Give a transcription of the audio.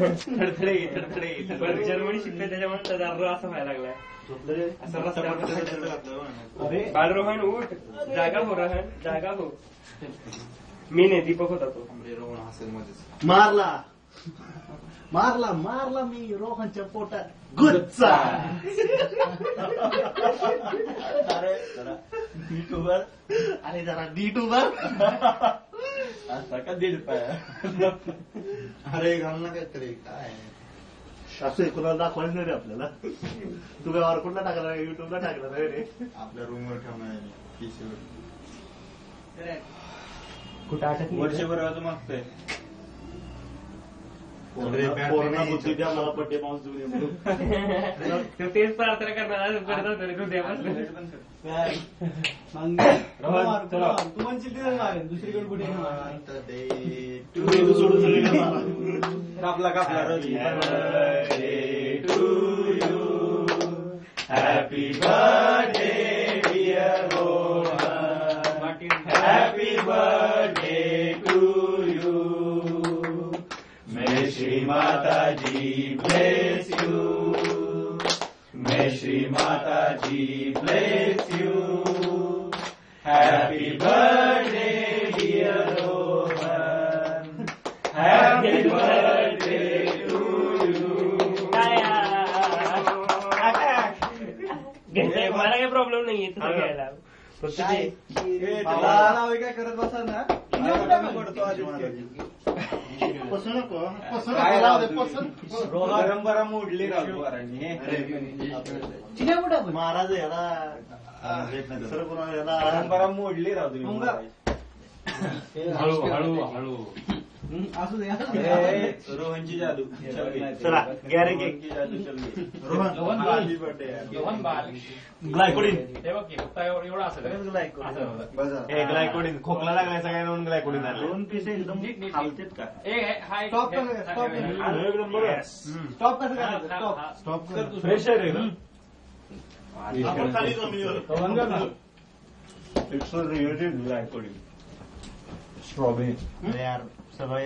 थडथडे Germany शिकले त्याच्यामुळे त्याचा र असं व्हायला लागलाय. असं रस्त्यावर बालरोहन उठ, जागा हो रोहन, जागा हो. मी नाही, दीपक होता तो. मारला मारला मारला मी रोहनच्या पोटात गुच्चा. अरे जरा नीट उभा, अरे जरा नीट उभा. का दीड पाय. अरे घाल ना काहीतरी. काय असं कुणाला दाखवायचं नाही रे आपल्याला. तुम्ही ऑर्कुटला टाकला, युट्यूबला टाकला नाही रे. आपल्या रूमवर ठेवणार पीसीवर. कुठं आठवत वर्षभर मागतोय. कोरोना बुद्धी द्या मला बड्डे माऊस देऊन ये म्हणून. तेच प्रार्थना करणार हृदयापासून. तू म्हणशील ते दुसरीकडे कुठे सोडून सगळीकडे कापला कापला. Happy birthday dear Rohan, happy birthday to you. May Shri Mataji bless you. May Shri Mataji bless you. Happy birthday, dear Rohan. Happy birthday to you. मला काही प्रॉब्लेम नाहीये तुझं घ्यायला. काय करत बसा ना. परंपरा मोडली महाराज याला परंपरा मोडली राहू तुम्ही. हळू हळू असू दे. रोहनची जादू. चला गॅरे केक. रोहन बाल ग्लायकोडिन. हे बघ फक्त एवढं असं ग्लायकोडिन. खोकला लागलाय सगळ्यांना म्हणून ग्लायकोडिन आलं. 2 पीस एकदम खालतेत का. स्टॉप एकदम बरं. स्टॉप कसं करायचं. स्टॉप कर. फ्रेश आहे रे. आपण खाली जमिनीवर. इट्स ग्लायकोडिन. स्ट्रॉबेरी. यार सगळं